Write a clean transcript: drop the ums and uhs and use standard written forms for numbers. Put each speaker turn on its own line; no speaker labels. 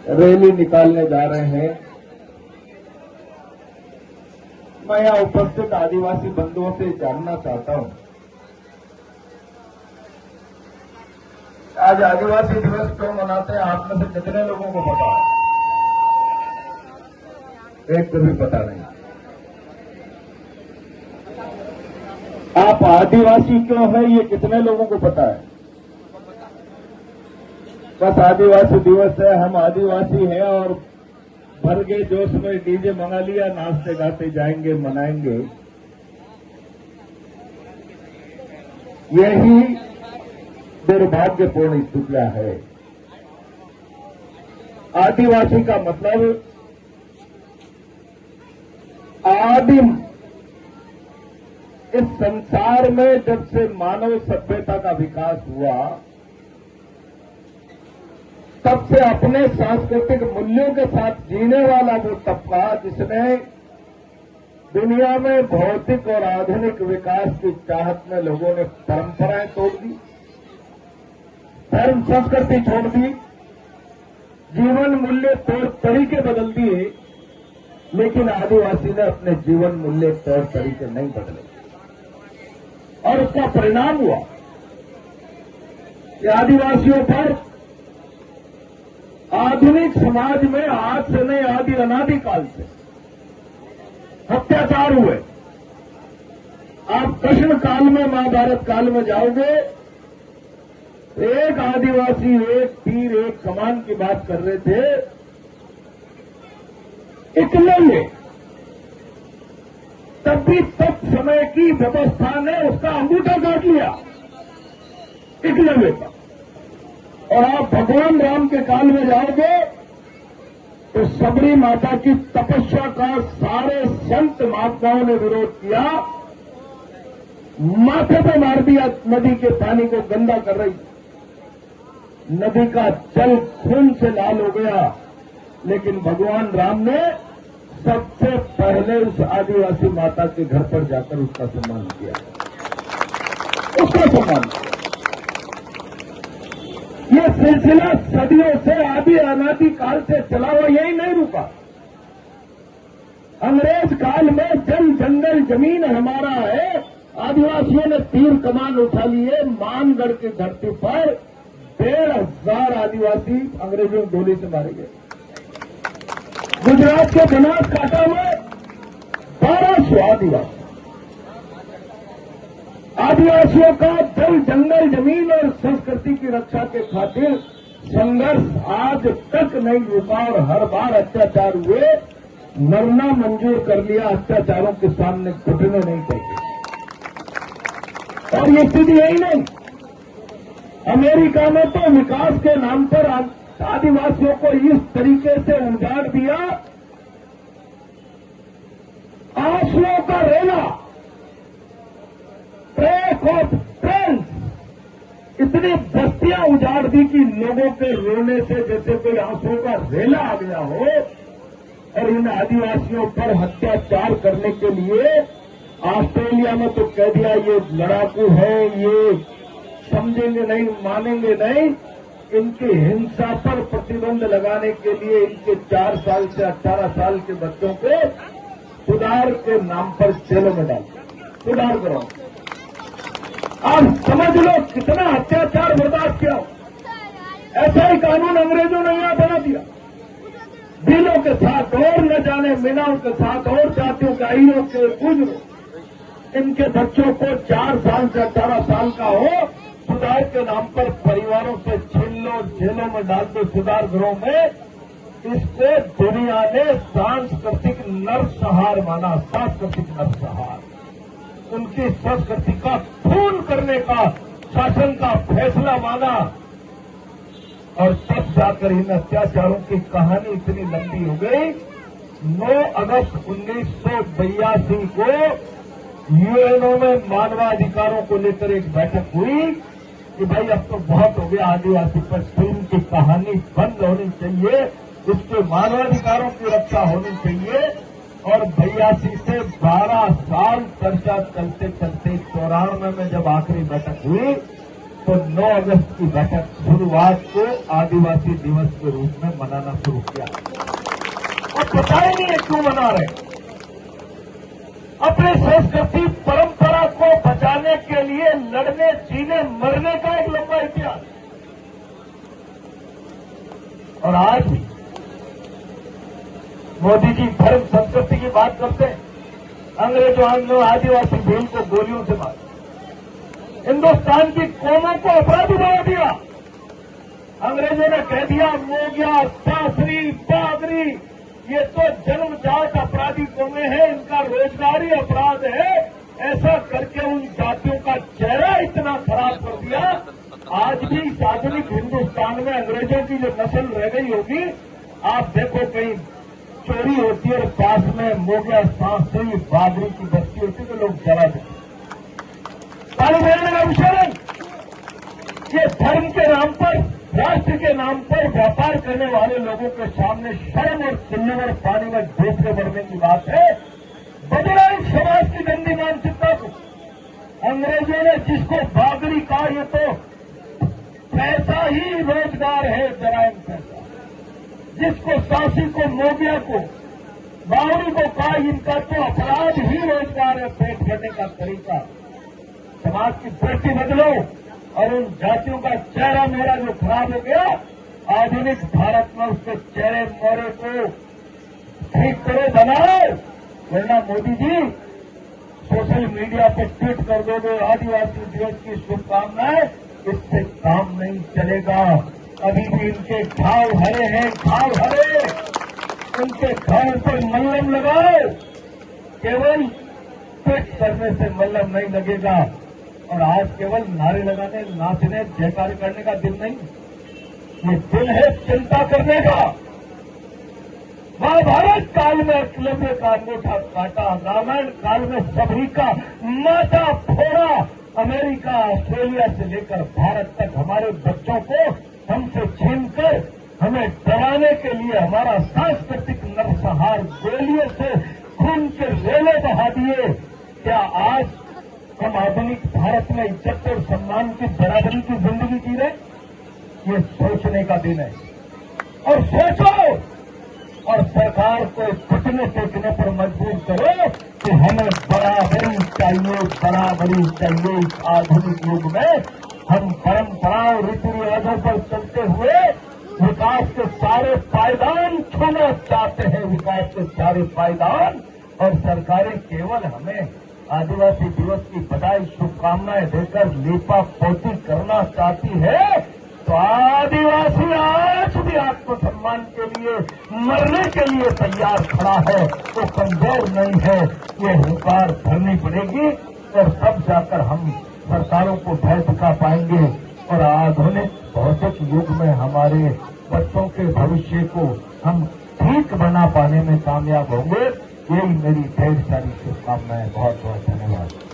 Rally निकालने जा रहे हैं। मैं यहाँ उपस्थित आदिवासी बंधुओं से जानना चाहता हूं, आज आदिवासी दिवस क्यों मनाते हैं? आप में से कितने लोगों को पता है? एक को भी पता नहीं। आप आदिवासी क्यों है ये कितने लोगों को पता है? बस आदिवासी दिवस है, हम आदिवासी हैं और भर के जोश में डीजे मंगा लिया, नाचते गाते जाएंगे, मनाएंगे। यही दुर्भाग्यपूर्ण स्थितियां है। आदिवासी का मतलब आदिम। इस संसार में जब से मानव सभ्यता का विकास हुआ तब से अपने सांस्कृतिक मूल्यों के साथ जीने वाला वो तबका जिसने दुनिया में भौतिक और आधुनिक विकास की चाहत में लोगों ने परंपराएं तोड़ दी, धर्म संस्कृति छोड़ दी, जीवन मूल्य तौर तरीके बदल दिए, लेकिन आदिवासी ने अपने जीवन मूल्य तौर तरीके नहीं बदले। और उसका परिणाम हुआ कि आदिवासियों पर आधुनिक समाज में आज से नहीं, आदि अनादि काल से अत्याचार हुए। आप कृष्ण काल में, महाभारत काल में जाओगे, एक आदिवासी, एक तीर, एक कमान की बात कर रहे थे, एकलव्य। तब भी तब समय की व्यवस्था ने उसका अंगूठा काट लिया एकलव्य का। और आप भगवान राम के काल में जाओगे तो सबरी माता की तपस्या का सारे संत महात्माओं ने विरोध किया, माथे पे मार दिया, नदी के पानी को गंदा कर रही। नदी का जल खून से लाल हो गया, लेकिन भगवान राम ने सबसे पहले उस आदिवासी माता के घर पर जाकर उसका सम्मान किया, उसका सम्मान किया। ये सिलसिला सदियों से, आदि अनादि काल से चला हुआ, यही नहीं रुका। अंग्रेज काल में जल जंगल जमीन हमारा है, आदिवासियों ने तीर कमान उठा लिए। मानगढ़ की धरती पर 1,500 आदिवासी अंग्रेजों की गोली से मारे गए। गुजरात के बनासकांठा में 1200 आदिवासी। आदिवासियों का जल जंगल जमीन और संस्कृति की रक्षा के खातिर संघर्ष आज तक नहीं रुका और हर बार अत्याचार हुए। मरना मंजूर कर लिया, अत्याचारों के सामने घुटने नहीं टेके। और ये स्थिति यही नहीं, अमेरिका में तो विकास के नाम पर आदिवासियों को इस तरीके से उजाड़ दिया। आंसुओं का रेला, ट्रैक ऑफ ट्रेंस, इतनी बस्तियां उजाड़ दी कि लोगों के रोने से जैसे कोई आंसुओं का रेला आ गया हो। और इन आदिवासियों पर अत्याचार करने के लिए ऑस्ट्रेलिया में तो कह दिया ये लड़ाकू है, ये समझेंगे नहीं, मानेंगे नहीं। इनकी हिंसा पर प्रतिबंध लगाने के लिए इनके 4 साल से 18 साल के बच्चों को सुधार के नाम पर जेलों में डाल, सुधार करो। आप समझ लो कितना अत्याचार बर्दाश्त किया। ऐसा ही कानून अंग्रेजों ने यहां बना दिया, भीलों के साथ और न जाने मीनाओं के साथ और जातियों के, आइयों के, गुजरों, इनके बच्चों को 4 साल से 18 साल का हो, सुधार के नाम पर परिवारों से छीन लो, जेलों में डाल दो, सुधार गृहों में। इसको दुनिया ने सांस्कृतिक नरसंहार माना, सांस्कृतिक नरसंहार। उनकी संस्कृति का खून करने का शासन का फैसला माना। और तब जाकर इन अत्याचारों की कहानी इतनी लंबी हो गई। 9 अगस्त 1982 को यूएनओ में मानवाधिकारों को लेकर एक बैठक हुई कि भाई अब तो बहुत हो गया, आदिवासी पर फिल्म की कहानी बंद होनी चाहिए, इसके मानवाधिकारों की रक्षा होनी चाहिए। और 82 से 12 साल चर्चा चलते चलते 94 में जब आखिरी बैठक हुई तो 9 अगस्त की बैठक शुरुआत को आदिवासी दिवस के रूप में मनाना शुरू किया। और पता ही नहीं है क्यों मना रहे। अपने संस्कृति परंपरा को बचाने के लिए लड़ने, जीने, मरने का एक लंबा इतिहास। और आज भी मोदी जी धर्म संस्कृति की बात करते हैं, अंग्रेजों ने आदिवासी भील को गोलियों से मारा, हिंदुस्तान की कौमों को अपराधी बना दिया। अंग्रेजों ने कह दिया मोगिया, सासरी, बागरी ये तो जन्मजात अपराधी कौमें हैं, इनका रोजगार ही अपराध है। ऐसा करके उन जातियों का चेहरा इतना खराब कर दिया। आज भी इस आधुनिक हिंदुस्तान में अंग्रेजों की जो नस्ल रह गई होगी, आप देखो कहीं चोरी होती है और पास में मोगिया, सासरी, बागरी की बस्ती होती है तो लोग जला देते। पानी भेजने का विषय नहीं। ये धर्म के नाम पर, राष्ट्र के नाम पर व्यापार करने वाले लोगों के सामने शर्म और सिल्वर पानी में डूबने बढ़ने की बात है। बदला इस समाज की गंदी मानसिकता को। अंग्रेजों ने जिसको बागरी कहा, ये तो पैसा ही रोजगार है, जराइम पैसा। जिसको सासी को, मोगिया को, बावरी को कहा, इनका तो अपराध ही रोजगार है, पेट भरने का तरीका। समाज की दृष्टि बदलो और उन जातियों का चेहरा मेरा जो खराब हो गया, आधुनिक भारत में उसके चेहरे मोहरे को ठीक करो, बनाओ। वरना मोदी जी सोशल मीडिया पर ट्वीट कर दोगे आदिवासी दिवस की शुभकामनाएं, इससे काम नहीं चलेगा। अभी भी इनके घाव हरे हैं, घाव हरे। उनके घाव पर मल्लम लगाओ। केवल ट्वीट करने से मल्लम नहीं लगेगा। और आज केवल नारे लगाने, नाचने, जयकार करने का दिन नहीं, ये दिन है चिंता करने का। महाभारत काल में एकलव्य का अंगूठा काटा, रामायण काल में सबरी का माथा फोड़ा। अमेरिका, ऑस्ट्रेलिया से लेकर भारत तक हमारे बच्चों को हमसे छीनकर हमें डराने के लिए हमारा सांस्कृतिक नरसंहार गोलियों से खून के रेले बहा दिए। क्या आज हम आधुनिक भारत में इज्जत और सम्मान की बराबरी की जिंदगी जी रहे? ये सोचने का दिन है। और सोचो और सरकार को घुटने टेकने पर मजबूर करो कि हमें बराबरी चाहिए, बराबरी चाहिए। इस आधुनिक युग में हम परंपराओं, रीति रिवाजों पर चलते हुए विकास के सारे पायदान छूना चाहते हैं, विकास के सारे पायदान। और सरकारें केवल हमें आदिवासी दिवस की बधाई, शुभकामनाएं देकर लेपा पोती करना चाहती है। तो आदिवासी आज भी आत्मसम्मान के लिए, मरने के लिए तैयार खड़ा है, तो कमजोर नहीं है। ये हुंकार भरनी पड़ेगी और तब जाकर हम सरकारों को भय दिखा पाएंगे और आधुनिक भौतिक युग में हमारे बच्चों के भविष्य को हम ठीक बना पाने में कामयाब होंगे। यही मेरी ढेर सारी शुभकामनाएं। बहुत बहुत धन्यवाद।